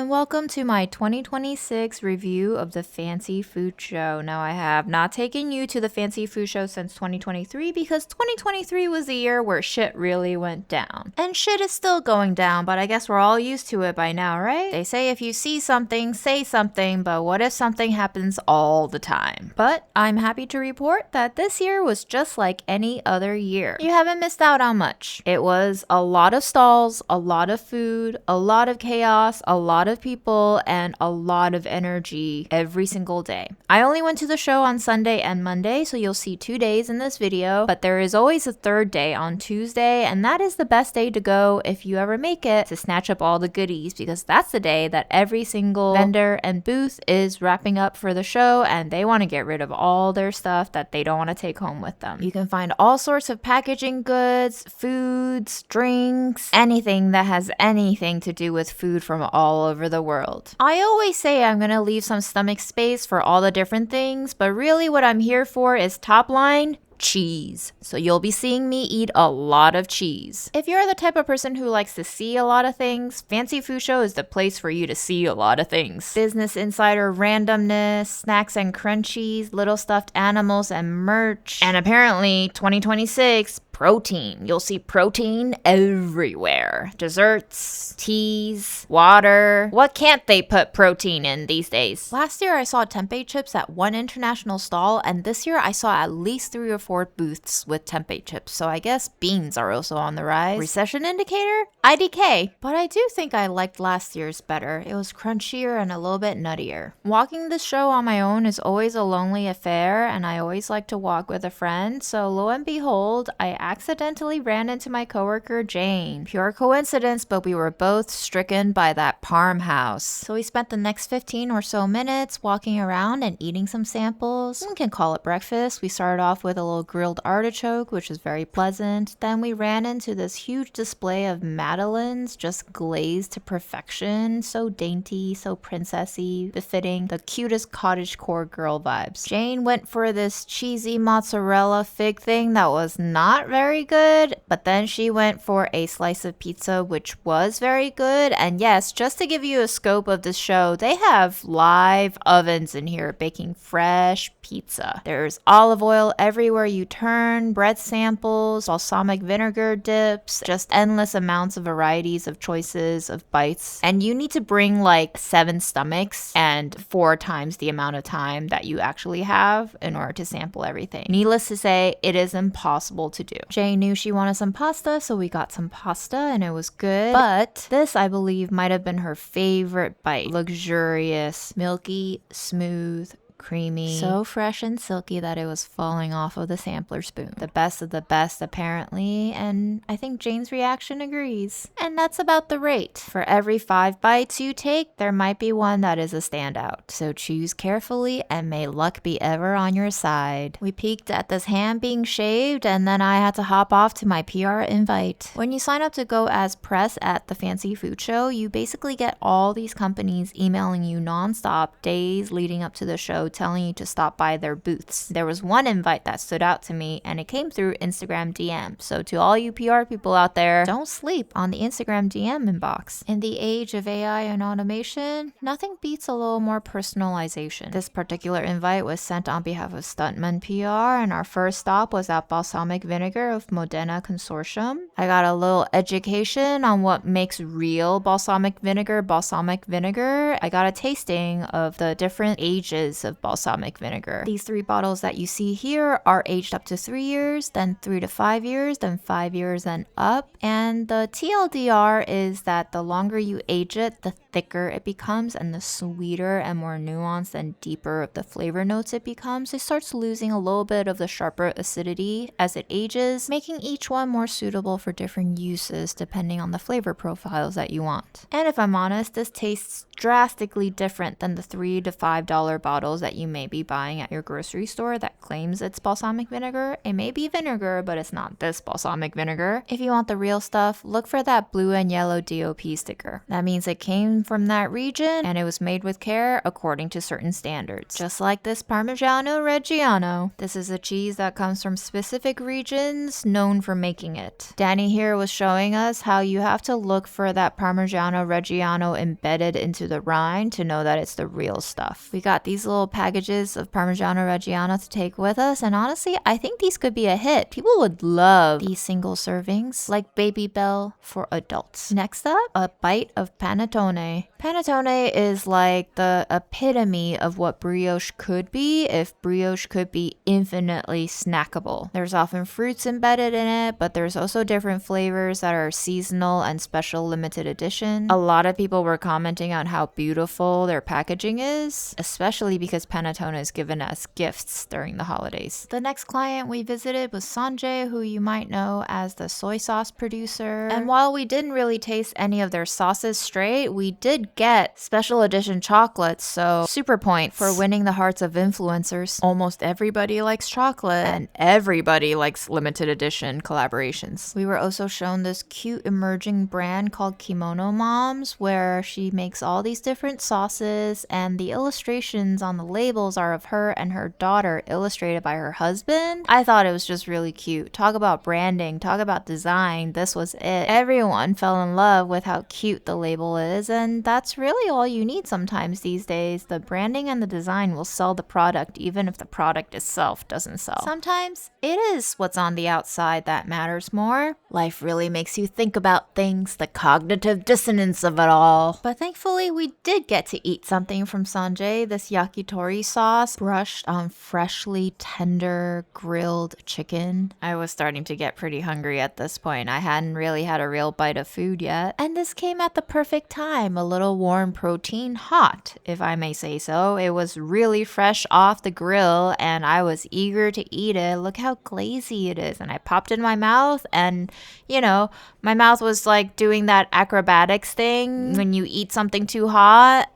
and welcome to my 2026 review of the Fancy Food Show. Now, I have not taken you to the Fancy Food Show since 2023 because 2023 was the year where shit really went down. And shit is still going down, but I guess we're all used to it by now, right? They say if you see something, say something, but what if something happens all the time? But I'm happy to report that this year was just like any other year. You haven't missed out on much. It was a lot of stalls, a lot of food, a lot of chaos, a lot of people, and a lot of energy every single day. I only went to the show on Sunday and Monday, so you'll see 2 days in this video, but there is always a third day on Tuesday, and that is the best day to go if you ever make it to snatch up all the goodies, because that's the day that every single vendor and booth is wrapping up for the show, and they want to get rid of all their stuff that they don't want to take home with them. You can find all sorts of packaging goods, foods, drinks, anything that has anything to do with food from all over the world. I always say I'm gonna leave some stomach space for all the different things, but really what I'm here for is top line, cheese. So you'll be seeing me eat a lot of cheese. If you're the type of person who likes to see a lot of things, Fancy Food Show is the place for you to see a lot of things. Business Insider randomness, snacks and crunchies, little stuffed animals and merch, and apparently 2026 protein. You'll see protein everywhere. Desserts, teas, water. What can't they put protein in these days? Last year I saw tempeh chips at one international stall, and this year I saw at least 3 or 4 booths with tempeh chips, so I guess beans are also on the rise. Recession indicator? IDK. But I do think I liked last year's better. It was crunchier and a little bit nuttier. Walking this show on my own is always a lonely affair, and I always like to walk with a friend, so lo and behold, I accidentally ran into my coworker Jane. Pure coincidence, but we were both stricken by that parm house. So we spent the next 15 or so minutes walking around and eating some samples. We can call it breakfast. We started off with a little grilled artichoke, which was very pleasant. Then we ran into this huge display of madeleines, just glazed to perfection. So dainty, so princessy, befitting the cutest cottagecore girl vibes. Jane went for this cheesy mozzarella fig thing that was not very good, but then she went for a slice of pizza, which was very good. And yes, just to give you a scope of this show, they have live ovens in here baking fresh pizza. There's olive oil everywhere you turn, bread samples, balsamic vinegar dips, just endless amounts of varieties of choices of bites. And you need to bring like 7 stomachs and 4 times the amount of time that you actually have in order to sample everything. Needless to say, it is impossible to do. Jay knew she wanted some pasta, so we got some pasta and it was good. But this, I believe, might have been her favorite bite. Luxurious, milky, smooth, creamy, so fresh and silky that it was falling off of the sampler spoon. The best of the best, apparently, and I think Jane's reaction agrees. And that's about the rate. For every 5 bites you take, there might be one that is a standout. So choose carefully and may luck be ever on your side. We peeked at this ham being shaved, and then I had to hop off to my PR invite. When you sign up to go as press at the Fancy Food Show, you basically get all these companies emailing you nonstop days leading up to the show, telling you to stop by their booths. There was one invite that stood out to me, and it came through Instagram DM. So to all you PR people out there, don't sleep on the Instagram DM inbox. In the age of AI and automation, nothing beats a little more personalization. This particular invite was sent on behalf of Stuntman PR, and our first stop was at Balsamic Vinegar of Modena Consortium. I got a little education on what makes real balsamic vinegar. I got a tasting of the different ages of balsamic vinegar. These 3 bottles that you see here are aged up to 3 years, then 3 to 5 years, then 5 years and up. And the TLDR is that the longer you age it, the thicker it becomes, and the sweeter and more nuanced and deeper of the flavor notes it becomes. It starts losing a little bit of the sharper acidity as it ages, making each one more suitable for different uses depending on the flavor profiles that you want. And if I'm honest, this tastes drastically different than the $3 to $5 bottles that you may be buying at your grocery store that claims it's balsamic vinegar. It may be vinegar, but it's not this balsamic vinegar. If you want the real stuff, look for that blue and yellow DOP sticker. That means it came from that region and it was made with care according to certain standards. Just like this Parmigiano Reggiano. This is a cheese that comes from specific regions known for making it. Danny here was showing us how you have to look for that Parmigiano Reggiano embedded into the the rind to know that it's the real stuff. We got these little packages of Parmigiano Reggiano to take with us, and honestly, I think these could be a hit. People would love these single servings, like Baby Bell for adults. Next up, a bite of panettone. Panettone is like the epitome of what brioche could be if brioche could be infinitely snackable. There's often fruits embedded in it, but there's also different flavors that are seasonal and special limited edition. A lot of people were commenting on how beautiful their packaging is, especially because panettone is given as gifts during the holidays. The next client we visited was Sanjay, who you might know as the soy sauce producer. And while we didn't really taste any of their sauces straight, we did get special edition chocolates, so super points for winning the hearts of influencers. Almost everybody likes chocolate, and everybody likes limited edition collaborations. We were also shown this cute emerging brand called Kimono Moms, where she makes all these different sauces, and the illustrations on the labels are of her and her daughter illustrated by her husband. I thought it was just really cute. Talk about branding, talk about design, this was it. Everyone fell in love with how cute the label is, and that's really all you need sometimes these days. The branding and the design will sell the product even if the product itself doesn't sell. Sometimes it is what's on the outside that matters more. Life really makes you think about things, the cognitive dissonance of it all. But thankfully we did get to eat something from Sanjay, this yakitori sauce brushed on freshly tender grilled chicken. I was starting to get pretty hungry at this point. I hadn't really had a real bite of food yet. And this came at the perfect time, a little warm protein hot, if I may say so. It was really fresh off the grill and I was eager to eat it. Look how glazy it is. And I popped it in my mouth and, you know, my mouth was like doing that acrobatics thing when you eat something too hot,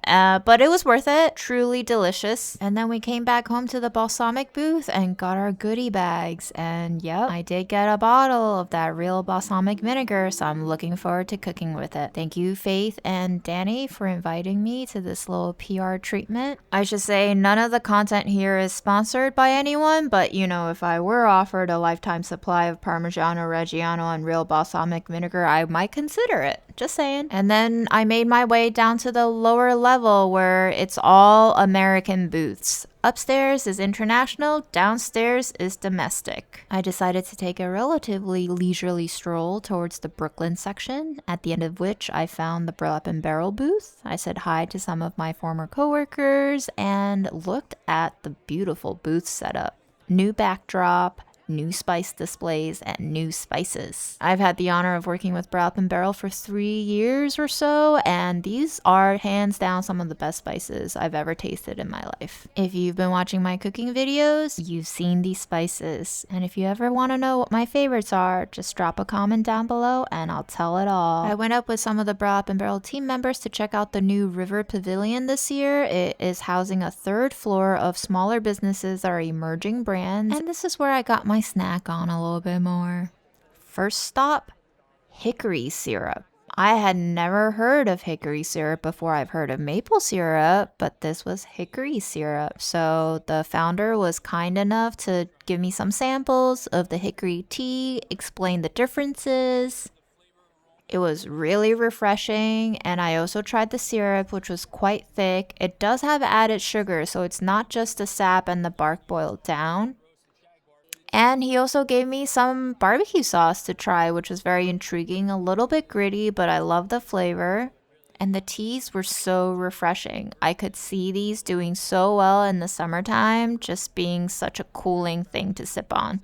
but it was worth it. Truly delicious. And then we came back home to the balsamic booth and got our goodie bags. And yep, I did get a bottle of that real balsamic vinegar, so I'm looking forward to cooking with it. Thank you, Faith and Danny, for inviting me to this little PR treatment. I should say none of the content here is sponsored by anyone, but you know, if I were offered a lifetime supply of Parmigiano Reggiano and real balsamic vinegar, I might consider it. Just saying. And then I made my way down to the lower level where it's all American booths. Upstairs is international, downstairs is domestic. I decided to take a relatively leisurely stroll towards the Brooklyn section, at the end of which I found the Burlap Barrel booth. I said hi to some of my former coworkers and looked at the beautiful booth setup. New backdrop, new spice displays, and new spices. I've had the honor of working with Burlap Barrel for 3 years or so, and these are hands down some of the best spices I've ever tasted in my life. If you've been watching my cooking videos, you've seen these spices, and if you ever want to know what my favorites are, just drop a comment down below and I'll tell it all. I went up with some of the Burlap Barrel team members to check out the new River Pavilion this year. It is housing a 3rd floor of smaller businesses that are emerging brands, and this is where I got my snack on a little bit more. First stop, hickory syrup. I had never heard of hickory syrup before. I've heard of maple syrup, but this was hickory syrup. So the founder was kind enough to give me some samples of the hickory tea, explain the differences. It was really refreshing, and I also tried the syrup, which was quite thick. It does have added sugar, so it's not just the sap and the bark boiled down. And he also gave me some barbecue sauce to try, which was very intriguing. A little bit gritty, but I love the flavor. And the teas were so refreshing. I could see these doing so well in the summertime, just being such a cooling thing to sip on.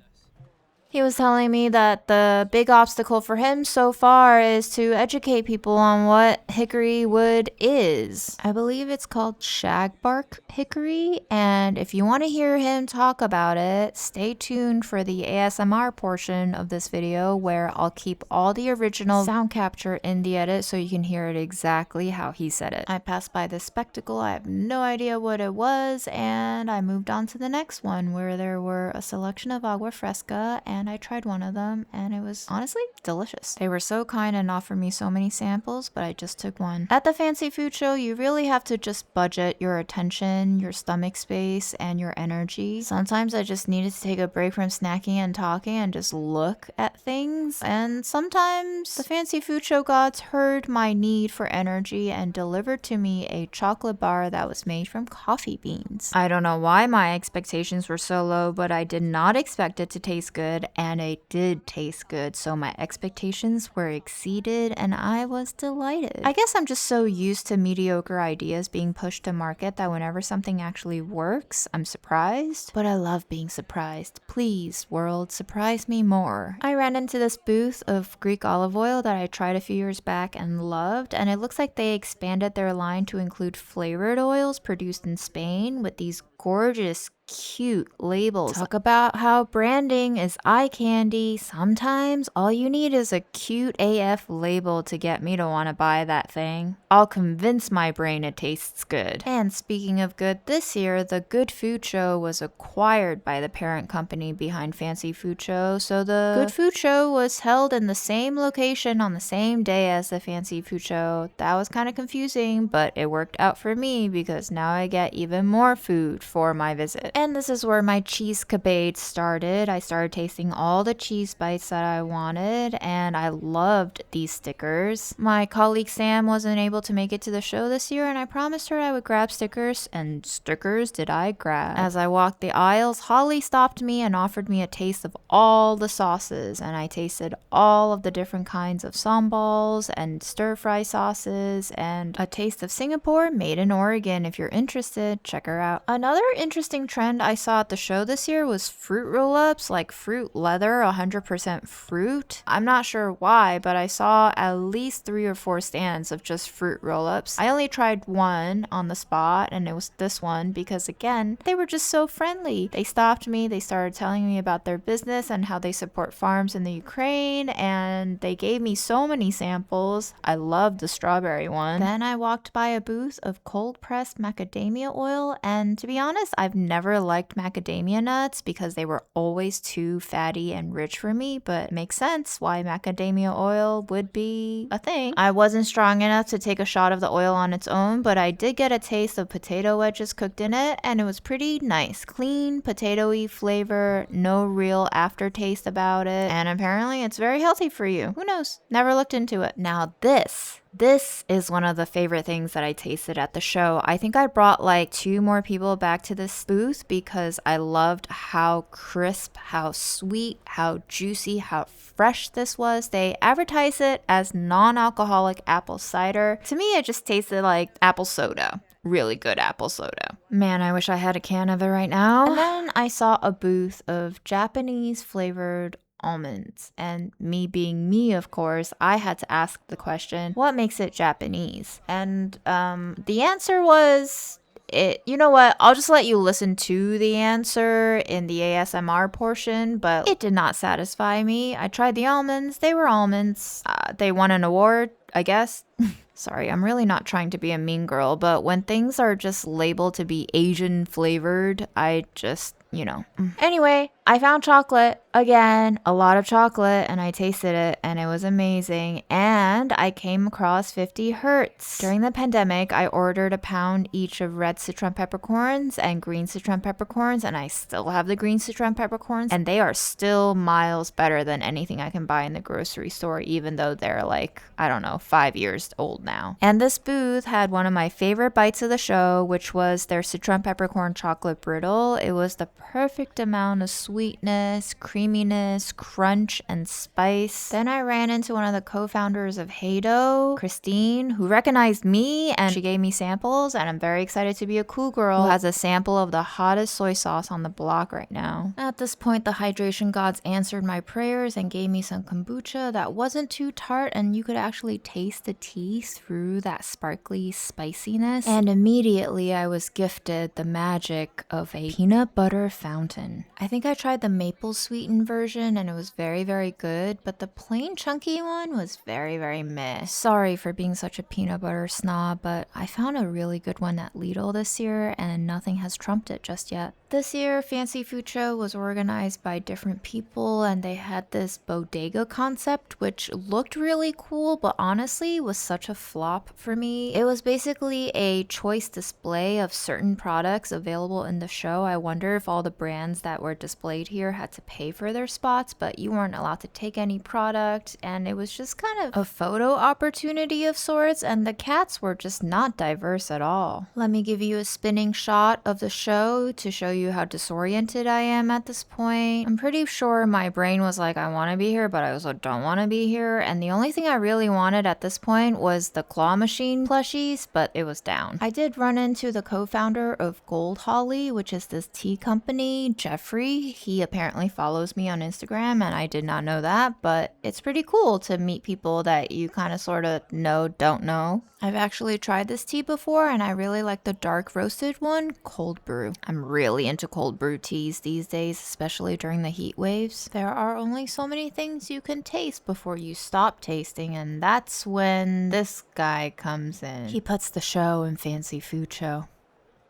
He was telling me that the big obstacle for him so far is to educate people on what hickory wood is. I believe it's called shagbark hickory, and if you want to hear him talk about it, stay tuned for the ASMR portion of this video where I'll keep all the original sound capture in the edit so you can hear it exactly how he said it. I passed by this spectacle, I have no idea what it was, and I moved on to the next one where there were a selection of agua fresca and and I tried one of them, and it was honestly delicious. They were so kind and offered me so many samples, but I just took one. At the fancy food show, you really have to just budget your attention, your stomach space, and your energy. Sometimes I just needed to take a break from snacking and talking and just look at things. And sometimes the fancy food show gods heard my need for energy and delivered to me a chocolate bar that was made from coffee beans. I don't know why my expectations were so low, but I did not expect it to taste good, and it did taste good, so my expectations were exceeded and I was delighted. I guess I'm just so used to mediocre ideas being pushed to market that whenever something actually works, I'm surprised. But I love being surprised. Please, world, surprise me more. I ran into this booth of Greek olive oil that I tried a few years back and loved, and it looks like they expanded their line to include flavored oils produced in Spain with these gorgeous, cute labels. Talk about how branding is eye candy. Sometimes all you need is a cute AF label to get me to want to buy that thing. I'll convince my brain it tastes good. And speaking of good, this year the Good Food Show was acquired by the parent company behind Fancy Food Show, so the Good Food Show was held in the same location on the same day as the Fancy Food Show. That was kind of confusing, but it worked out for me because now I get even more food for my visit. And this is where my cheesecapade started. I started tasting all the cheese bites that I wanted, and I loved these stickers. My colleague Sam wasn't able to make it to the show this year, and I promised her I would grab stickers, and stickers did I grab. As I walked the aisles, Holly stopped me and offered me a taste of all the sauces, and I tasted all of the different kinds of sambals and stir-fry sauces, and a taste of Singapore made in Oregon. If you're interested, check her out. Another interesting trend I saw at the show this year was fruit roll-ups, like fruit leather, 100% fruit. I'm not sure why, but I saw at least 3 or 4 stands of just fruit roll-ups. I only tried one on the spot, and it was this one because, again, they were just so friendly. They stopped me, they started telling me about their business and how they support farms in the Ukraine, and they gave me so many samples. I loved the strawberry one. Then I walked by a booth of cold-pressed macadamia oil, and to be honest, I've never liked macadamia nuts because they were always too fatty and rich for me, but it makes sense why macadamia oil would be a thing. I wasn't strong enough to take a shot of the oil on its own, but I did get a taste of potato wedges cooked in it, and it was pretty nice. Clean, potatoey flavor, no real aftertaste about it, and apparently it's very healthy for you. Who knows? Never looked into it. Now this is one of the favorite things that I tasted at the show. I think I brought like 2 more people back to this booth because I loved how crisp, how sweet, how juicy, how fresh this was. They advertise it as non-alcoholic apple cider. To me, it just tasted like apple soda. Really good apple soda. Man, I wish I had a can of it right now. And then I saw a booth of Japanese flavored almonds, and me being me, of course, I had to ask the question, what makes it Japanese? And the answer was you know what, I'll just let you listen to the answer in the ASMR portion, but it did not satisfy me. I tried the almonds, they were almonds. They won an award, I guess. Sorry, I'm really not trying to be a mean girl, but when things are just labeled to be Asian flavored, I just, Anyway, I found chocolate. Again, a lot of chocolate, and I tasted it, and it was amazing. And I came across 50 Hertz. During the pandemic, I ordered a pound each of red Sichuan peppercorns and green Sichuan peppercorns, and I still have the green Sichuan peppercorns, and they are still miles better than anything I can buy in the grocery store, even though they're like, 5 years old now. And this booth had one of my favorite bites of the show, which was their Sichuan peppercorn chocolate brittle. It was the perfect amount of sweetness, creaminess, crunch, and spice. Then I ran into one of the co-founders of Heido, Christine, who recognized me, and she gave me samples, and I'm very excited to be a cool girl who has a sample of the hottest soy sauce on the block right now. At this point, the hydration gods answered my prayers and gave me some kombucha that wasn't too tart, and you could actually taste the tea through that sparkly spiciness. And immediately I was gifted the magic of a peanut butter fountain. I think I tried tried the maple sweetened version and it was very, very good, but the plain chunky one was very, very meh. Sorry for being such a peanut butter snob, but I found a really good one at Lidl this year and nothing has trumped it just yet. This year, Fancy Food Show was organized by different people and they had this bodega concept which looked really cool, but honestly was such a flop for me. It was basically a choice display of certain products available in the show. I wonder if all the brands that were displayed here had to pay for their spots, but you weren't allowed to take any product, and it was just kind of a photo opportunity of sorts, and the cats were just not diverse at all. Let me give you a spinning shot of the show to show you how disoriented I am at this point. I'm pretty sure my brain was like, I want to be here, but I also don't want to be here, and the only thing I really wanted at this point was the claw machine plushies, but it was down. I did run into the co-founder of Gold Holly, which is this tea company, Jeffrey. He apparently follows me on Instagram, and I did not know that, but it's pretty cool to meet people that you kind of sort of know, don't know. I've actually tried this tea before, and I really like the dark roasted one, cold brew. I'm really into cold brew teas these days, especially during the heat waves. There are only so many things you can taste before you stop tasting, and that's when this guy comes in. He puts the show in Fancy Food Show.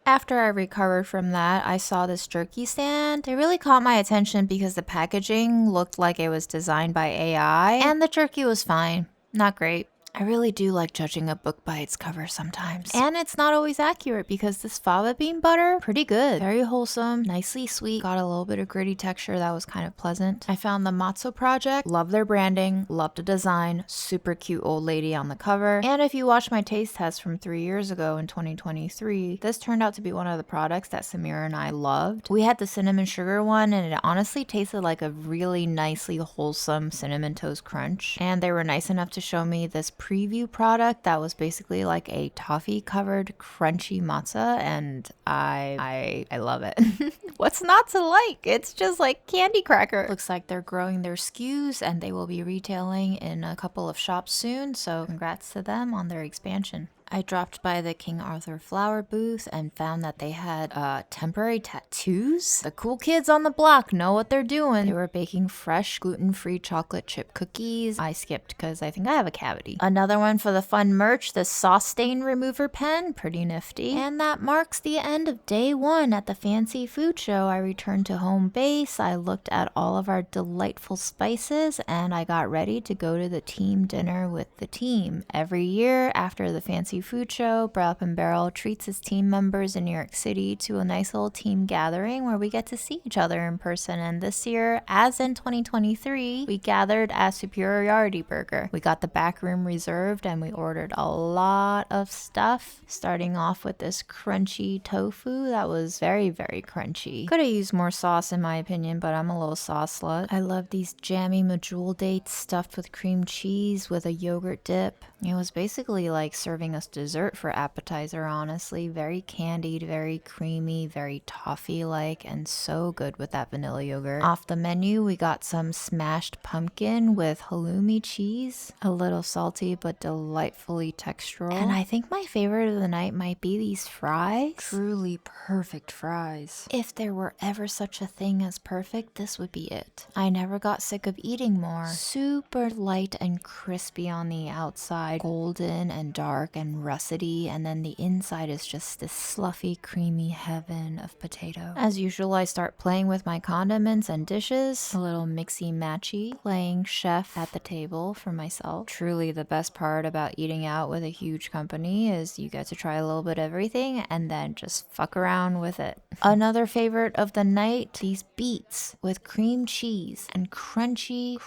After I recovered from that, I saw this jerky stand. It really caught my attention because the packaging looked like it was designed by AI, and the jerky was fine. Not great. I really do like judging a book by its cover sometimes. And it's not always accurate because this fava bean butter, pretty good. Very wholesome, nicely sweet, got a little bit of gritty texture that was kind of pleasant. I found the Matzo Project, love their branding, love the design, super cute old lady on the cover. And if you watch my taste test from 3 years ago in 2023, this turned out to be one of the products that Samira and I loved. We had the cinnamon sugar one and it honestly tasted like a really nicely wholesome cinnamon toast crunch. And they were nice enough to show me this preview product that was basically like a toffee covered crunchy matzo, and I love it. What's not to like? It's just like candy cracker. Looks like they're growing their SKUs and they will be retailing in a couple of shops soon, so congrats to them on their expansion. I dropped by the King Arthur flower booth and found that they had temporary tattoos. The cool kids on the block know what they're doing. They were baking fresh gluten-free chocolate chip cookies. I skipped because I think I have a cavity. Another one for the fun merch, the sauce stain remover pen, pretty nifty. And that marks the end of day one at the Fancy Food Show. I returned to home base. I looked at all of our delightful spices and I got ready to go to the team dinner with the team. Every year after the Fancy Food Show, Burlap Barrel treats its team members in New York City to a nice little team gathering where we get to see each other in person. And this year, as in 2023, we gathered at Superiority Burger. We got the back room reserved and we ordered a lot of stuff, starting off with this crunchy tofu that was very, very crunchy. Could have used more sauce in my opinion, but I'm a little sauce slut. I love these jammy medjool dates stuffed with cream cheese with a yogurt dip. It was basically like serving us dessert for appetizer, honestly. Very candied, very creamy, very toffee-like, and so good with that vanilla yogurt. Off the menu, we got some smashed pumpkin with halloumi cheese. A little salty, but delightfully textural. And I think my favorite of the night might be these fries. Truly perfect fries. If there were ever such a thing as perfect, this would be it. I never got sick of eating more. Super light and crispy on the outside, golden and dark and russety, and then the inside is just this fluffy, creamy heaven of potato. As usual, I start playing with my condiments and dishes, a little mixy-matchy, playing chef at the table for myself. Truly the best part about eating out with a huge company is you get to try a little bit of everything and then just fuck around with it. Another favorite of the night, these beets with cream cheese and crunchy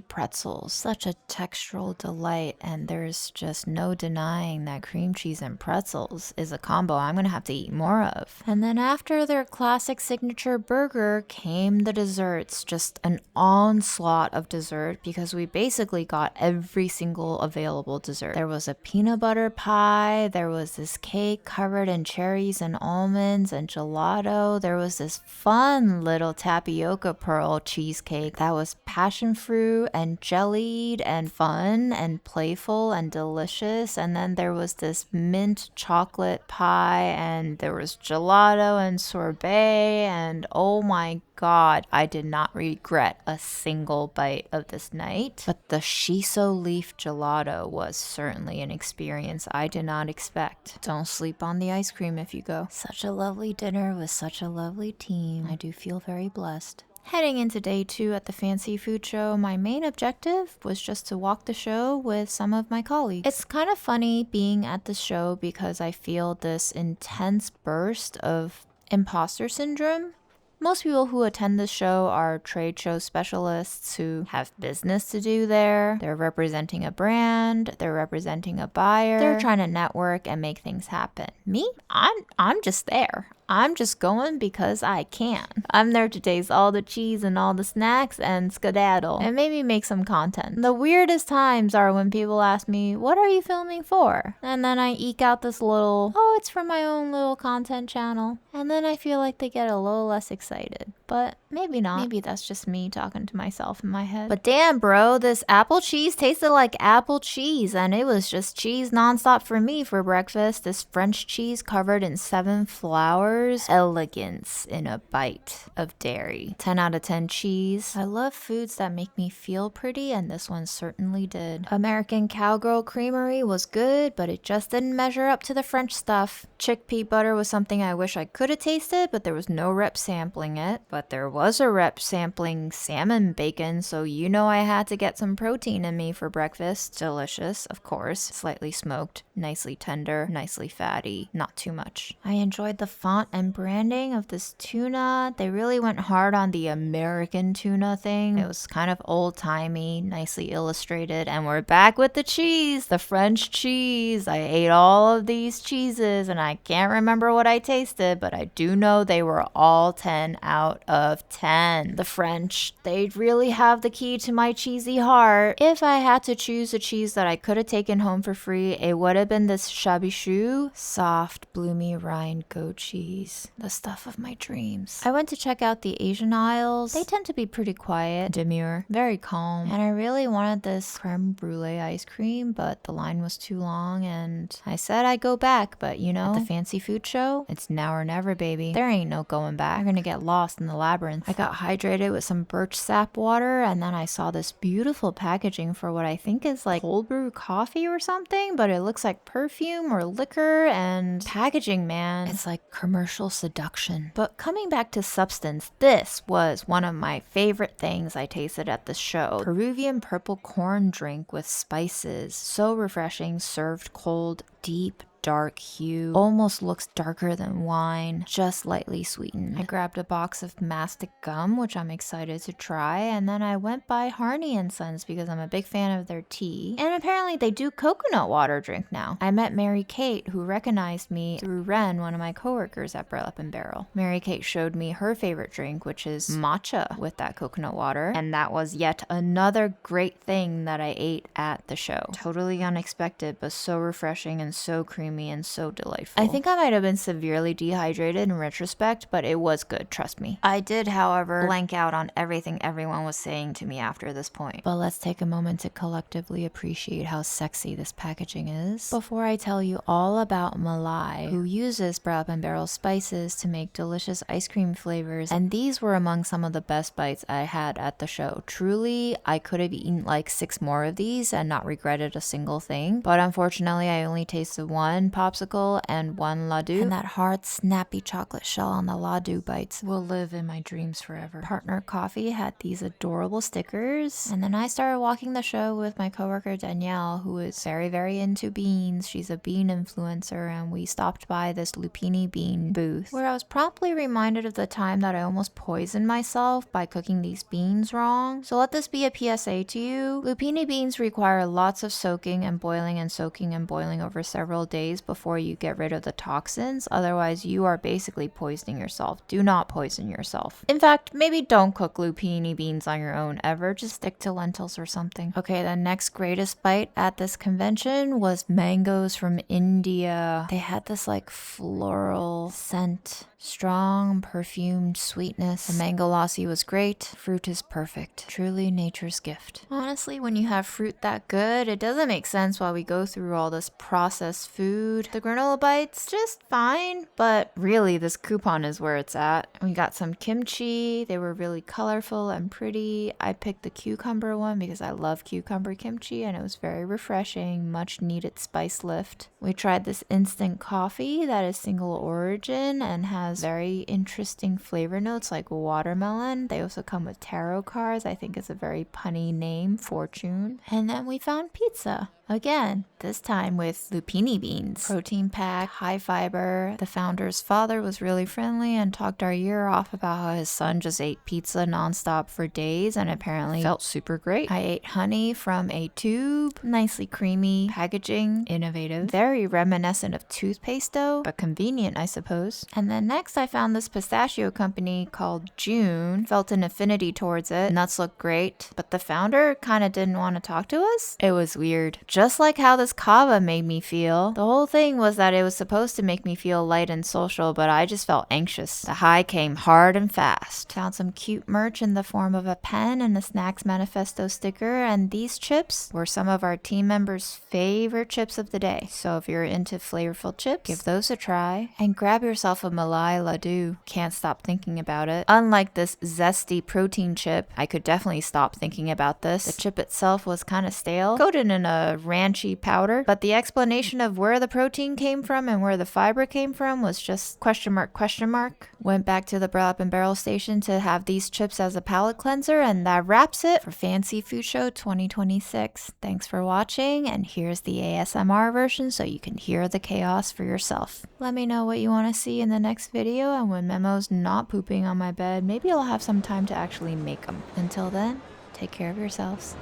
pretzels. Such a textural delight, and there's just no denying that cream cheese and pretzels is a combo I'm gonna have to eat more of. And then after their classic signature burger came the desserts, just an onslaught of dessert because we basically got every single available dessert. There was a peanut butter pie, there was this cake covered in cherries and almonds and gelato, there was this fun little tapioca pearl cheesecake that was passion fruit and jellied and fun and playful and delicious, and then there was was this mint chocolate pie, and there was gelato and sorbet, and oh my God, I did not regret a single bite of this night. But the shiso leaf gelato was certainly an experience I did not expect. Don't sleep on the ice cream if you go. Such a lovely dinner with such a lovely team. I do feel very blessed. Heading into day 2 at the Fancy Food Show, my main objective was just to walk the show with some of my colleagues. It's kind of funny being at the show because I feel this intense burst of imposter syndrome. Most people who attend the show are trade show specialists who have business to do there. They're representing a brand, they're representing a buyer. They're trying to network and make things happen. Me? I'm just there. I'm just going because I can. I'm there to taste all the cheese and all the snacks and skedaddle and maybe make some content. The weirdest times are when people ask me, what are you filming for? And then I eke out this little, oh, it's for my own little content channel. And then I feel like they get a little less excited. But maybe not. Maybe that's just me talking to myself in my head. But damn, bro, this apple cheese tasted like apple cheese, and it was just cheese nonstop for me for breakfast. This French cheese covered in 7 flowers. Elegance in a bite of dairy. 10 out of 10 cheese. I love foods that make me feel pretty, and this one certainly did. American Cowgirl Creamery was good, but it just didn't measure up to the French stuff. Chickpea butter was something I wish I could have tasted, but there was no rep sampling it. But there was a rep sampling salmon bacon, so you know I had to get some protein in me for breakfast. Delicious, of course. Slightly smoked, nicely tender, nicely fatty, not too much. I enjoyed the font and branding of this tuna. They really went hard on the American tuna thing. It was kind of old-timey, nicely illustrated, and we're back with the cheese, the French cheese. I ate all of these cheeses, and I can't remember what I tasted, but I do know they were all 10 out of 10. The French, they really have the key to my cheesy heart. If I had to choose a cheese that I could have taken home for free, it would have been this Chabichou, soft, bloomy rind goat cheese. The stuff of my dreams. I went to check out the Asian aisles. They tend to be pretty quiet, demure, very calm. And I really wanted this creme brulee ice cream, but the line was too long, and I said I'd go back, but you know, at the Fancy Food Show, it's now or never, baby. There ain't no going back. You're gonna get lost in the labyrinth. I got hydrated with some birch sap water, and then I saw this beautiful packaging for what I think is like cold brew coffee or something, but it looks like perfume or liquor, and packaging, man, it's like commercial seduction. But coming back to substance, this was one of my favorite things I tasted at the show. Peruvian purple corn drink with spices. So refreshing, served cold, deep, dark hue, almost looks darker than wine, just lightly sweetened. I grabbed a box of mastic gum, which I'm excited to try, and then I went by Harney & Sons because I'm a big fan of their tea. And apparently they do coconut water drink now. I met Mary Kate, who recognized me through Ren, one of my coworkers at Burlap Barrel. Mary Kate showed me her favorite drink, which is matcha with that coconut water, and that was yet another great thing that I ate at the show. Totally unexpected, but so refreshing and so creamy and so delightful. I think I might have been severely dehydrated in retrospect, but it was good, trust me. I did, however, blank out on everything everyone was saying to me after this point. But let's take a moment to collectively appreciate how sexy this packaging is before I tell you all about Malai, who uses Burlap Barrel spices to make delicious ice cream flavors, and these were among some of the best bites I had at the show. Truly, I could have eaten like 6 more of these and not regretted a single thing, but unfortunately I only tasted one popsicle and 1 laddu, and that hard snappy chocolate shell on the laddu bites will live in my dreams forever. Partner Coffee had these adorable stickers, and then I started walking the show with my coworker Danielle, who is very into beans. She's a bean influencer, and we stopped by this lupini bean booth where I was promptly reminded of the time that I almost poisoned myself by cooking these beans wrong. So let this be a PSA to you. Lupini beans require lots of soaking and boiling and soaking and boiling over several days days before you get rid of the toxins. Otherwise, you are basically poisoning yourself. Do not poison yourself. In fact, maybe don't cook lupini beans on your own ever. Just stick to lentils or something. Okay, the next greatest bite at this convention was mangoes from India. They had this like floral scent. Strong, perfumed sweetness. The mango lassi was great. Fruit is perfect. Truly nature's gift. Honestly, when you have fruit that good, it doesn't make sense why we go through all this processed food. The granola bites, just fine. But really, this coupon is where it's at. We got some kimchi. They were really colorful and pretty. I picked the cucumber one because I love cucumber kimchi and it was very refreshing. Much needed spice lift. We tried this instant coffee that is single origin and has very interesting flavor notes like watermelon. They also come with tarot cards. I think it's a very punny name, Fortune. And then we found pizza. Again, this time with lupini beans. Protein pack, high fiber. The founder's father was really friendly and talked our ear off about how his son just ate pizza nonstop for days and apparently felt super great. I ate honey from a tube. Nicely creamy packaging. Innovative. Very reminiscent of toothpaste though, but convenient I suppose. And then next I found this pistachio company called June. Felt an affinity towards it. Nuts look great, but the founder kind of didn't want to talk to us. It was weird. Just like how this kava made me feel. The whole thing was that it was supposed to make me feel light and social, but I just felt anxious. The high came hard and fast. Found some cute merch in the form of a pen and a Snacks Manifesto sticker, and these chips were some of our team members' favorite chips of the day. So if you're into flavorful chips, give those a try. And grab yourself a Malai Laddu. Can't stop thinking about it. Unlike this zesty protein chip, I could definitely stop thinking about this. The chip itself was kind of stale, coated in a ranchy powder, but the explanation of where the protein came from and where the fiber came from was just question mark, question mark. Went back to the Burlap Barrel station to have these chips as a palate cleanser, and that wraps it for Fancy Food Show 2026. Thanks for watching, and here's the ASMR version so you can hear the chaos for yourself. Let me know what you want to see in the next video, and when Memo's not pooping on my bed, maybe I'll have some time to actually make them. Until then, take care of yourselves.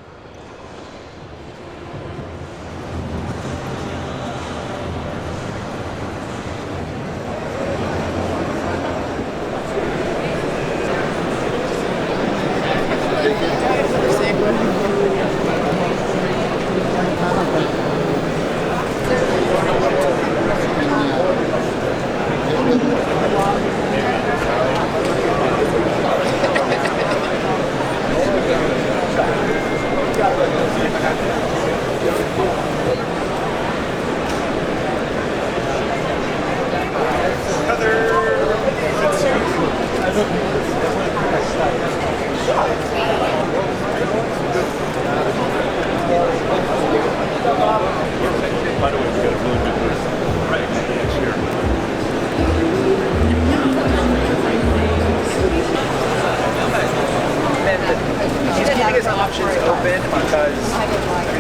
He's keeping his options open because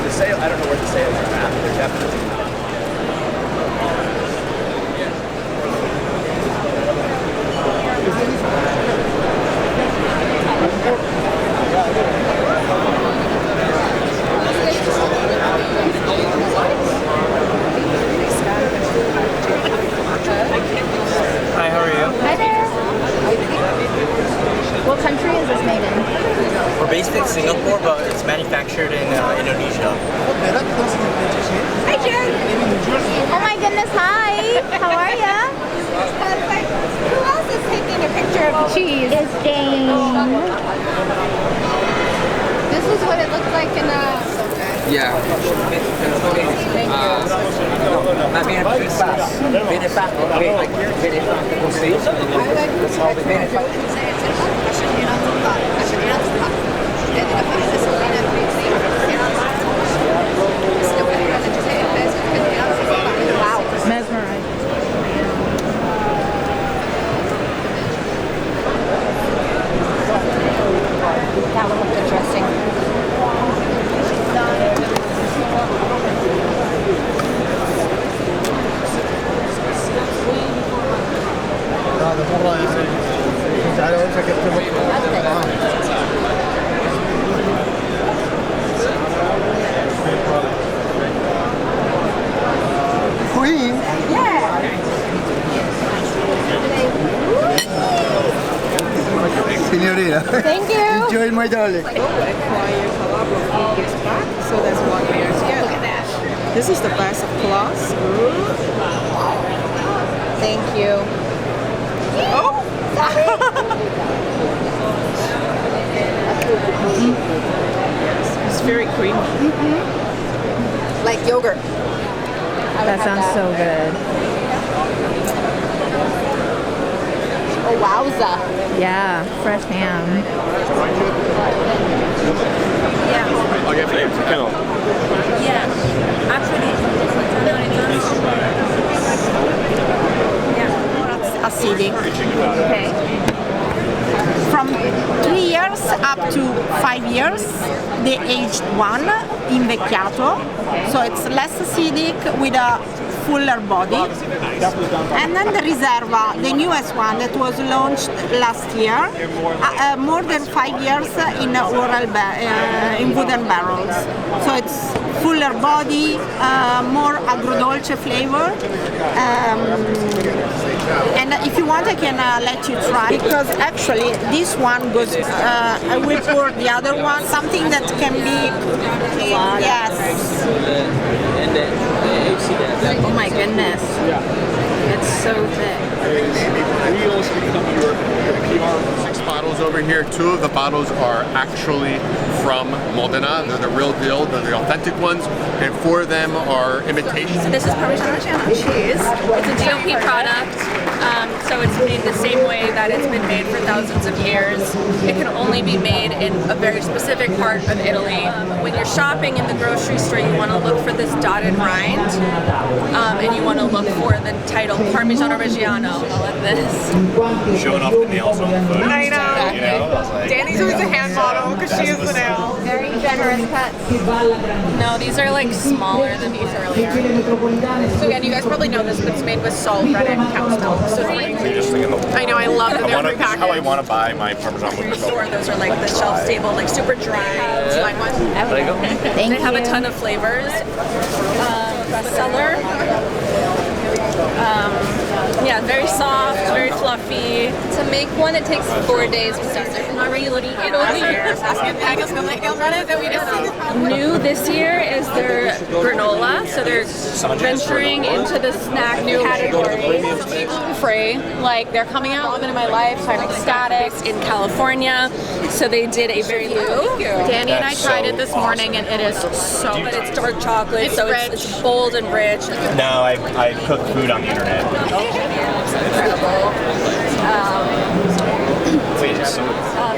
the sale, I don't know where the sales are at, but they're definitely not. Hi, how are you? Hi there. What country is this made in? We're based in Singapore, but it's manufactured in Indonesia. Hi, Jen. Oh my goodness, hi. How are ya? Who else is taking a picture of cheese? It's Jane. This is what it looked like in Yeah. Wow, mesmerized. That would look interesting. Queen. Yeah. Thank you. Enjoy, my darling. So that's one there. Look at that. This is the best of class. Thank you. Oh! It's very creamy. Like yogurt. That sounds so good. Oh, wowza. Yeah, fresh ham. Acidic. Okay. From 3 years up to 5 years, the aged one, invecchiato. So it's less acidic with a fuller body. And then the Riserva, the newest one that was launched last year, more than 5 years in in wooden barrels. So it's fuller body, more agrodolce flavor. And if you want, I can let you try, because actually this one goes. I will pour the other one, something that can be. Yes. Oh my goodness. It's so thick. We also become your PR 6 bottles over here. 2 of the bottles are actually from Modena. They're the real deal. They're the authentic ones. And 4 of them are imitations. So this is Parmesan Reggiano cheese. It's a GOP product, so it's made the same way that it's been made for thousands of years. It can only be made in a very specific part of Italy. When you're shopping in the grocery store, you want to look for this dotted rind, and you want to look for the title Parmigiano Reggiano. Like this. Showing off the nails on the foot. I know. You know? Like, Danny's always a hand model because she is the nail. Very generous cuts. No, these are like smaller than these earlier. So again, you guys probably know this, but it's made with salt, bread, and cow's milk. So you're just thinking the I know, I love that they're this is how I prepackaged. want to buy my Parmesan with the Store, those are like the shelf stable, like super dry. Do you like one? Thank They have you. a ton of flavors. Bestseller. Yeah, very soft, very fluffy. To make one, it takes 4 days. New this year is their granola, so they're venturing into the snack category. Gluten-free, like they're coming out living in my life, so I'm ecstatic. In California, so they did a very Danny and I tried it this morning, and it is so. But it's dark chocolate, so it's bold and rich. No, I cook food on the internet. Incredible.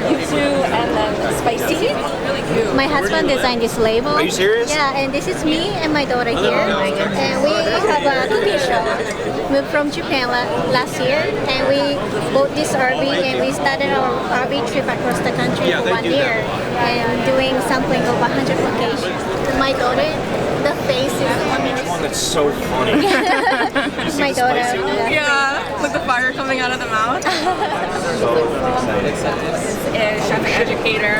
Yuzu and then spicy. Really cute. My husband designed this label. Are you serious? Yeah, and this is me and my daughter here. And we have a cooking show. Moved from Japan last year, and we bought this RV, and we started our RV trip across the country for 1 year, and doing sampling of 100 locations. My daughter, the face is, I mean, One that's so funny. my daughter. Yeah, with the fire coming out of the mouth. Is chef and educator.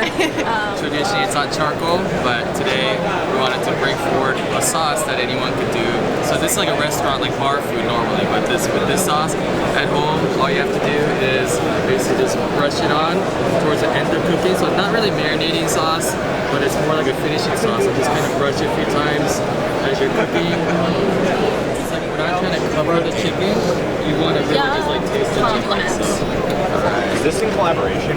Traditionally it's on charcoal, but today we wanted to bring forward a sauce that anyone could do. So this is like a restaurant, like bar food normally, but with this sauce at home, all you have to do is basically just brush it on towards the end of cooking. So it's not really marinating sauce, but it's more like a finishing sauce. So just kind of brush it a few times as you're cooking. It's like we're not trying to cover the chicken. You want to really just like taste the chicken. So, Is this in collaboration?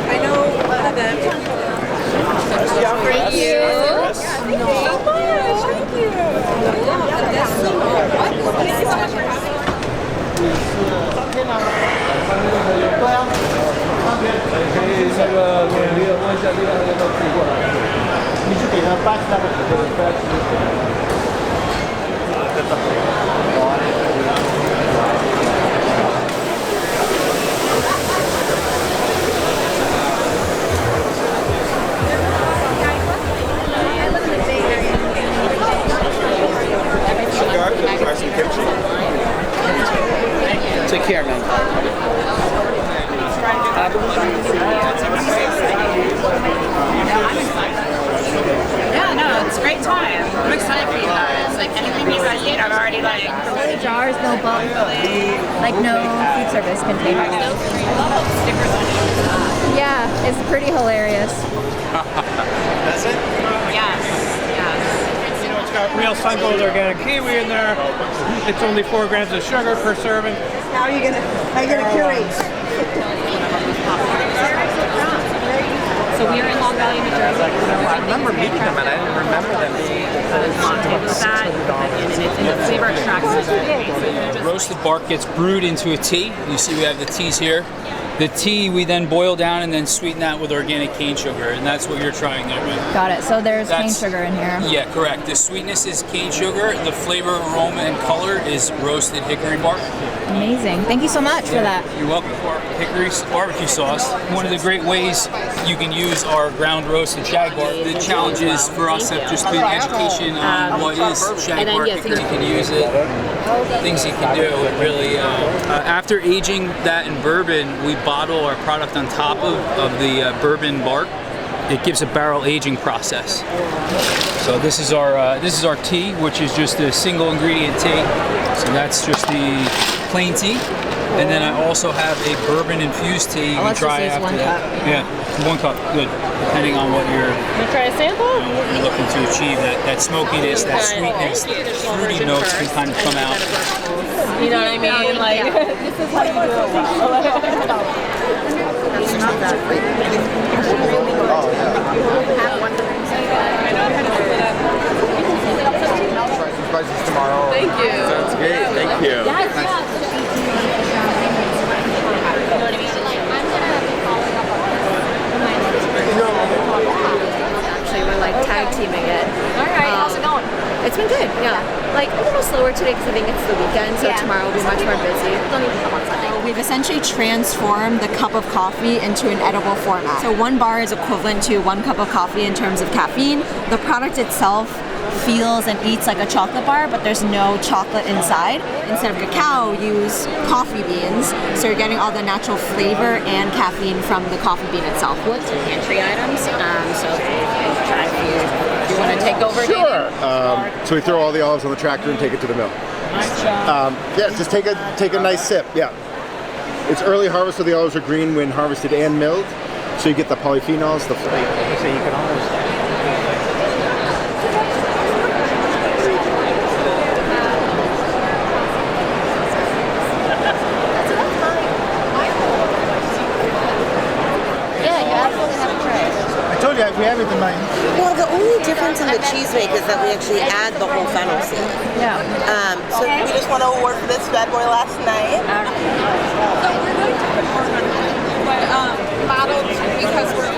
I know one of them. Thank you. Take care, man. Yeah, no, it's a great time. I'm excited for you guys. Like anything you guys need, I'm already like. No jars, no bulk. like no food service containers. Yeah, it's pretty hilarious. Does it? Yes. You know, it's got real Sungold organic kiwi in there. It's only 4 grams of sugar per serving. How are you gonna curate? So we are in Long Valley, New Jersey. I remember meeting them, and I didn't remember them being. That and it's in the flavor extraction. Roasted bark gets brewed into a tea. You see we have the teas here. The tea we then boil down and then sweeten that with organic cane sugar, and that's what you're trying there with. Got it. So there's cane That's- sugar in here. Yeah, correct. The sweetness is cane sugar. The flavor, aroma, and color is roasted hickory bark. Amazing. Thank you so much for that. You're welcome for hickory barbecue sauce. One of the great ways you can use our ground roasted shag bark. The challenge is for us to just do education on what is shag bark, because you can use it, things you can do. It really, after aging that in bourbon, we bottle our product on top of the bourbon bark. It gives a barrel aging process. So this is our tea, which is just a single ingredient tea. So that's just the plain tea. And then I also have a bourbon infused tea you can let's try just use after 1 that. cup. Yeah, 1 cup, good. Depending on what you're Try a sample? looking to achieve, that smokiness, that sweetness, fruity notes can kind of come out. You know what I mean? Like, this is how you do Spices tomorrow. Thank you. Sounds great. Thank you. Actually, we're like tag teaming it. All right, how's it going? It's been good, yeah. Like a little slower today because I think it's the weekend, so tomorrow will be much more busy. Don't even come on Sunday. We've essentially transformed the cup of coffee into an edible format. So 1 bar is equivalent to 1 cup of coffee in terms of caffeine. The product itself feels and eats like a chocolate bar, but there's no chocolate inside. Instead of cacao, use coffee beans, so you're getting all the natural flavor and caffeine from the coffee bean itself. What's your pantry items? So if you want to take over, Sure. So we throw all the olives on the tractor and take it to the mill. Yeah, just take a nice sip. Yeah. It's early harvest, so the olives are green when harvested and milled. So you get the polyphenols, the flavor. So you can almost. I told you we have it in mind. Well, the only difference in the cheese make is that we actually add the whole fennel seed. Yeah. So we just want to work this bad boy last night. So we're going to report on that, but bottled because we're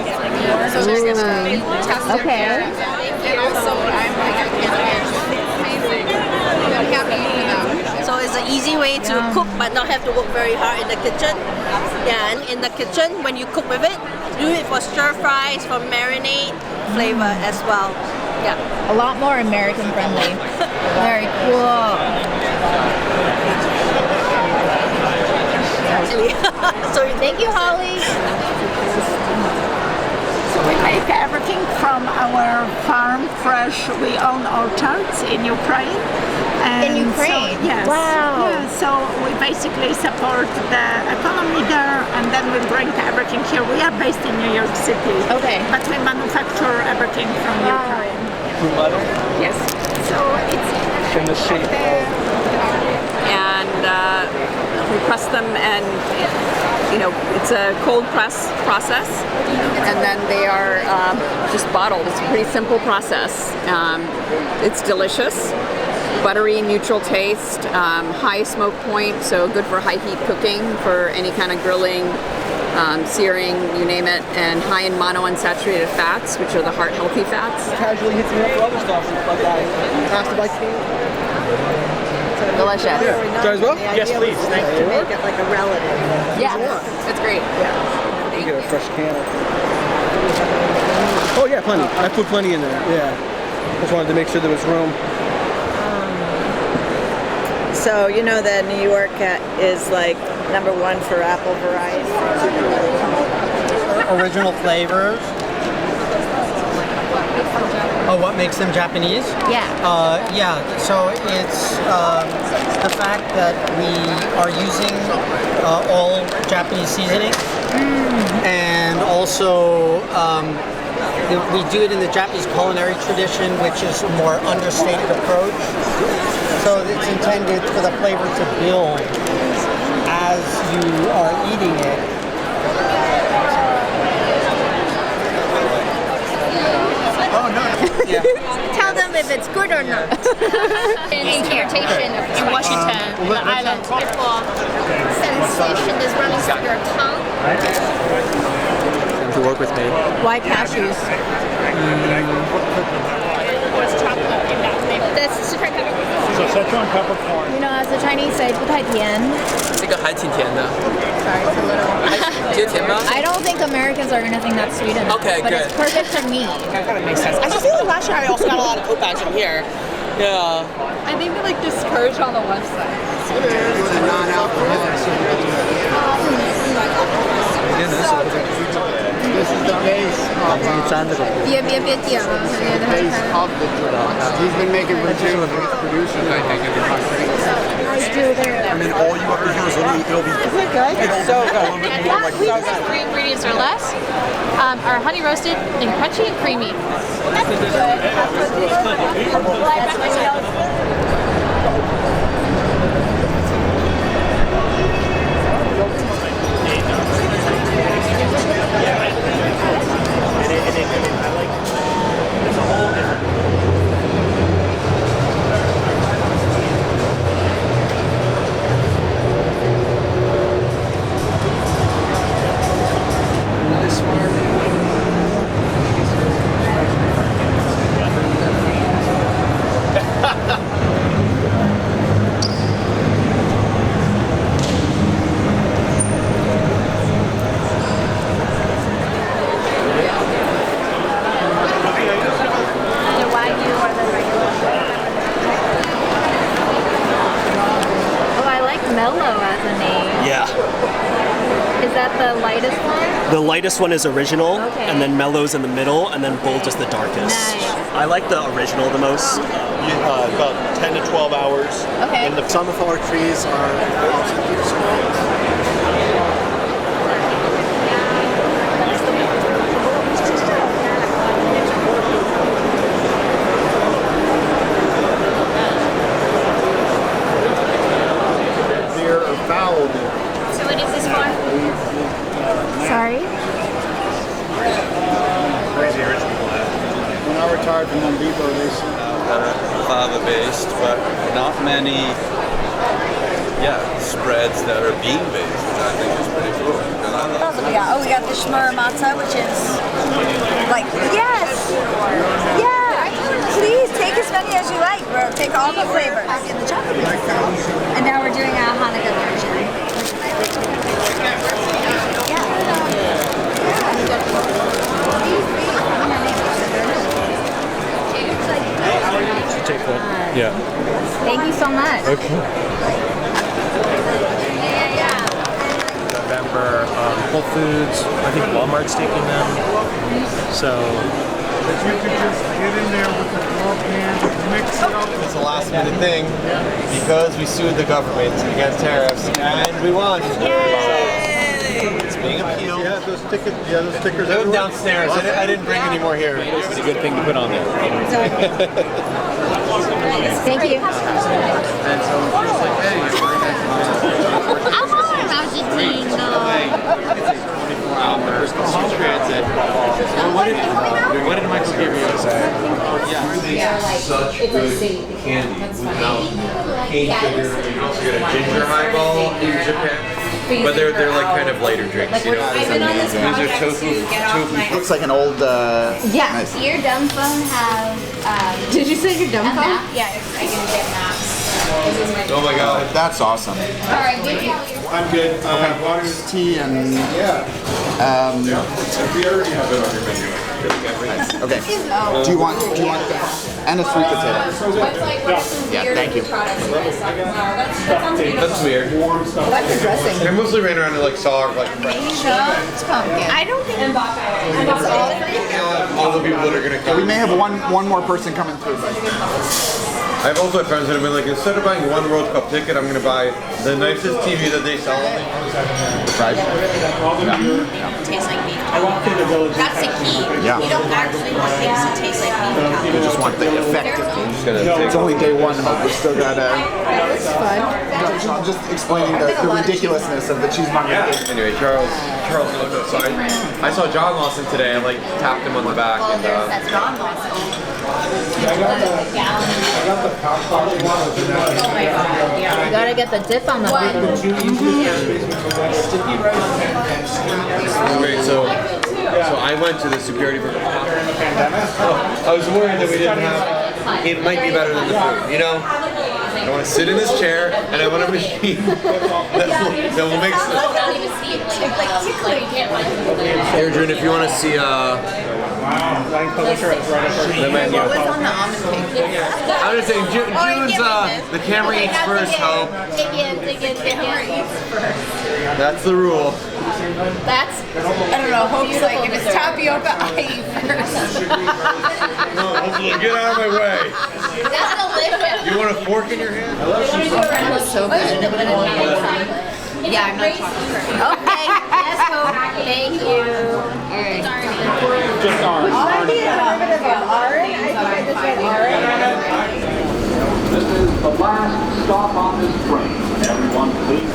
so they're gonna test it. Okay. And also, I'm like, amazing. I'm happy for them. So it's an easy way to cook but not have to work very hard in the kitchen. Yeah, and in the kitchen, when you cook with it, do it for stir fries, for marinade flavor as well. Yeah. A lot more American friendly. Very cool. So Thank you, Holly. We make everything from our farm fresh. We own orchards in Ukraine. And In Ukraine? So, yes. Wow. Yeah, so we basically support the economy there, and then we bring everything here. We are based in New York City. Okay. But we manufacture everything from Ukraine. Yes. So it's In the shape And we press them, and it's a cold press process, and then they are just bottled. It's a pretty simple process. It's delicious, buttery, neutral taste, high smoke point, so good for high heat cooking, for any kind of grilling, searing, you name it, and high in monounsaturated fats, which are the heart healthy fats. casually hits me up for other stuff, like pasta by Delicious. Try as well? Yes, please. Thank you. to make it like a relative. Yeah, it's great. You get a fresh can. Oh yeah, plenty. I put plenty in there. Yeah. Just wanted to make sure there was room. So you know that New York is like #1 for apple variety. Original flavors. Oh, what makes them Japanese? Yeah. Yeah, so it's the fact that we are using all Japanese seasoning, and also we do it in the Japanese culinary tradition, which is a more understated approach. So it's intended for the flavor to build as you are eating it. Oh, no. Yeah. Tell them if it's good or not. Interpretation in Washington, the island. Sensation is running through your tongue. To work with me. Why cashews? That's super good. So Szechuan peppercorn. You know, as the Chinese say, 不太甜. 这个还挺甜的。 Sorry, it's a little. 觉得甜吗？ I don't think Americans are gonna think that's sweet enough. Okay, but good. it's perfect to me. That kind of makes sense. I just feel like last year I also got a lot of coat bags from here. Yeah. I think they like discouraged on the website. This is the base of别点了，我觉得 base of the product. He's been making for two of his producers. I think And then all you have to do is literally, it'll be. Isn't it good? It's so good. We just have 3 ingredients or less. Are honey roasted and crunchy and creamy. the lightest one? The lightest one is original, Okay. and then mellow's in the middle, and then bold is the darkest. Nice. I like the original the most. About 10 to 12 hours. Okay. And the sunflower trees are. So what is this for? Sorry? Crazy original. When I retired from Home Depot, they said fava based, but not many spreads that are bean based, which I think is pretty cool. That's what we got. Oh, we got the shmur matza, which is like, yes! Yeah! Please take as many as you like. We'll take all the flavors. And now we're doing a Hanukkah version. Take one. Yeah. Thank you so much. Okay. November, Whole Foods, I think Walmart's taking them. So. if you could just get in there with the glove hand, mix it up. It's a last minute thing because we sued the government against tariffs and we won. It's being appealed. Yeah, those stickers. They're downstairs. I didn't bring any more here. It's a good thing to put on there. Thank you. I'm on Argentina. Transit. What did Michael give you? Such good candy without cane sugar. You also get a ginger highball in Japan. But they're like kind of lighter drinks, you know. These are tofu. Looks like an old. Yeah. Nice. Your dumb phone has. Did you say your dumb phone? Yeah, I can get maps. Oh my god. That's awesome. Alright, good deal. I'm good. Water, tea, and We already have it on your menu. Okay. Do you want that? And a sweet potato. Yeah, thank you. That's weird. That's the dressing. I mostly ran around and like saw like It's pumpkin. I don't think all the people that are gonna come. We may have one more person coming through. But I've also had friends that have been like, instead of buying one World Cup ticket, I'm gonna buy the nicest TV that they sell. Right. Tastes like beef. That's the key. Yeah. You don't actually want things to taste like beef. You just want the effect of it. It's only day one, Hope. We still got it's fun. I'm just explaining the ridiculousness of the cheesemonger. Anyway, Charles. So I saw John Lawson today. I like tapped him on the back. And, That's John Lawson. You gotta get the dip on the Great, so I went to the Superiority Burger. I was worried that we didn't have. It might be better than the food, you know. I want to sit in this chair and I want a machine that will make sense. Adrian, if you want to see the menu. What's on the almond cake? I'm just saying, June's the camera eats first, Hope. Dig in. Camera eats first. That's the rule. That's, I don't know, Hope's like, if it's tapioca, I eat first. No, get out of my way. That's delicious. You want a fork in your hand? That was so good. Yeah, I'm not chocolate. Okay, let's go. Thank you. Alright. Just orange. Would I be a derivative of orange? I think I just read orange. This is the last stop on this train. Everyone, please.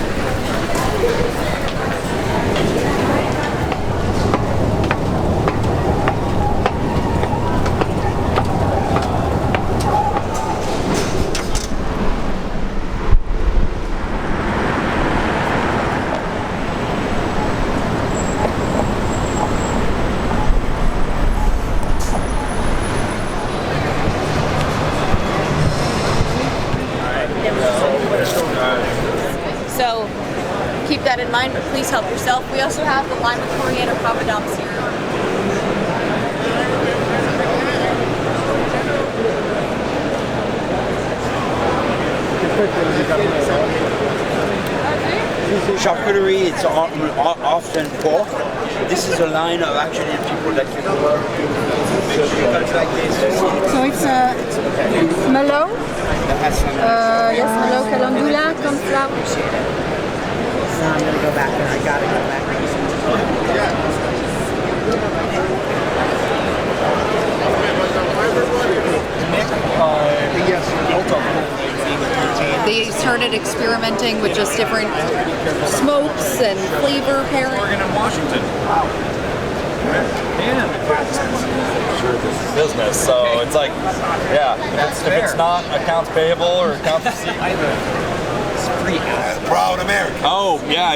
So keep that in mind, but please help yourself. We also have the lime with coriander papadums here. Charcuterie, it's often pork. This is a line of actually people that you work like this. So it's melon? Yes, melon, calendula, cornflower. So I'm going to go back there. I got to go back. They started experimenting with just different smokes and flavor pairings. Oregon and Washington. Business, so it's like, yeah, if it's not accounts payable or accounts receivable. It's free. Proud American. Oh, yeah.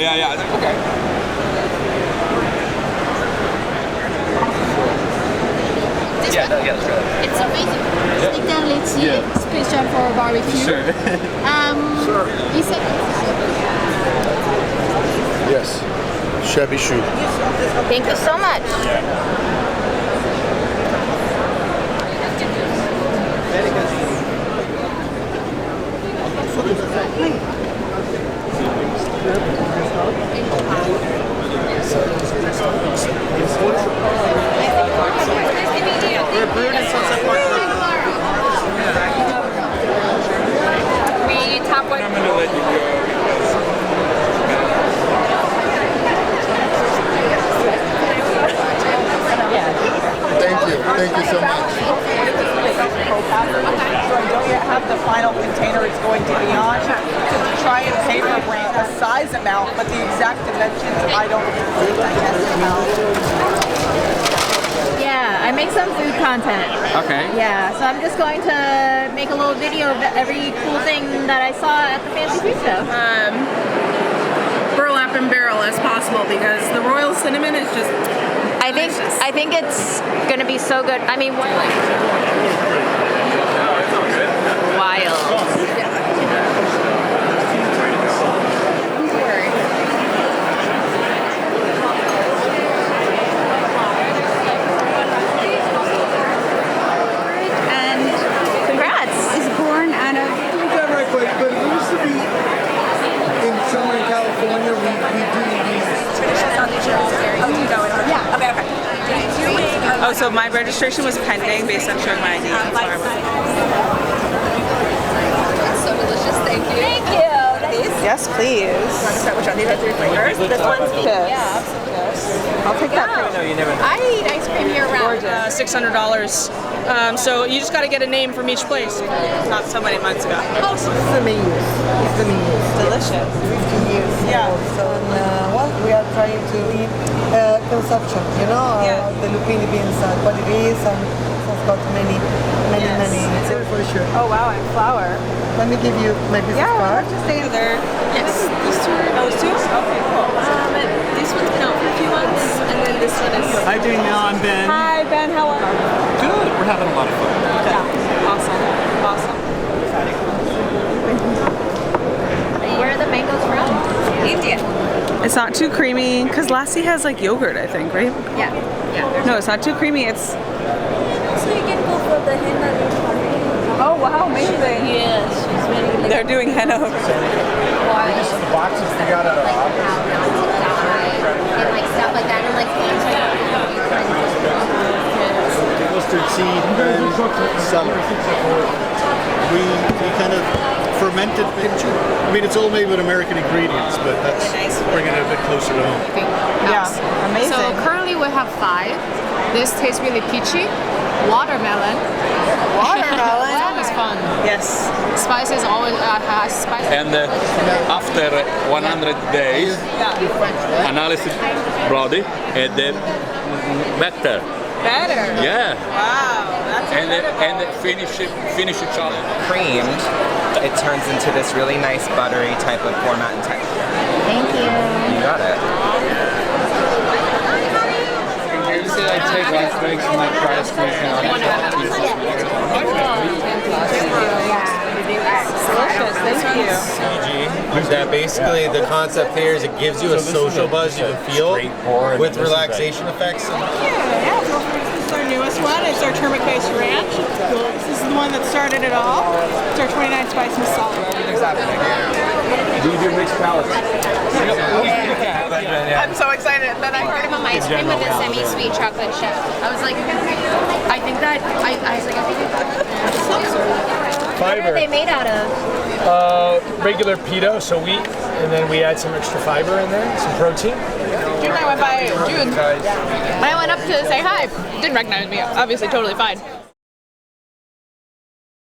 Okay. That's good. It's amazing. Stick down, let's see. Special for barbecue. Sure. You said Yes. Chevy shoe. Thank you so much. We're brewed in Sunset Park. We top one. I'm going to let you go. Thank you so much. So I don't yet have the final container it's going to be on to try and paper brand a size amount, but the exact dimensions I don't know. Yeah, I make some food content. Okay. Yeah, so I'm just going to make a little video of every cool thing that I saw at the Fancy Food Show. Burlap Barrel as possible because the royal cinnamon is just I think it's gonna be so good. I mean, wild. Oh, so my registration was pending based on showing my ID. That's why I wasn't. It's so delicious. Thank you. Thank you. Yes, please. Which one? These are 3 flavors. This one's pink. Yeah, absolutely. I'll take that. No, you never know. I eat ice cream year round. $600. So you just got to get a name from each place. Not so many months ago. It's the menus. It's the menus. Delicious. 15 years. Yeah. So what we are trying to eat consumption, you know, the lupini beans, what it is, and it's got many. For sure. Oh wow, and flour. Let me give you my business card. Just stay there. Yes. These two. Those two? Okay, cool. This one's been out for a few months, and then this one is. Hi Danielle, I'm Ben. Hi Ben, how are you? Good. We're having a lot of fun. Yeah. Awesome. Where are the mangoes from? India. It's not too creamy, because Lassie has like yogurt, I think, right? Yeah. No, it's not too creamy. It's. So you can go for the henna. Oh wow, amazing. Yes, she's very. They're doing henna. The boxes we got at our office. And like stuff like that, and like Mustard seed and celery. We kind of fermented kimchi. I mean, it's all made with American ingredients, but that's bringing it a bit closer to home. Yeah, amazing. So currently we have 5. This tastes really peachy. Watermelon. That was fun. Yes. Spices always has spice. And after 100 days, analysis bloody and then better. Better. Yeah. Wow. That's and finish it chocolate. Creamed, it turns into this really nice buttery type of format and texture. Thank you. You got it. Usually I take lunch breaks and I try to squeeze in on That basically the concept here is it gives you a social buzz you can feel with relaxation effects. Yeah, this is our newest one. It's our turmeric-based ranch. This is the one that started it all. It's our 29 spice masala. Do you do mixed palates? I'm so excited. Then I heard From ice cream with a semi-sweet chocolate chip. I was like, I think that I was like, I think Fiber. What are they made out of? Regular pita, so wheat, and then we add some extra fiber in there, some protein. June and I went by June. When I went up to say hi, didn't recognize me. Obviously, totally fine.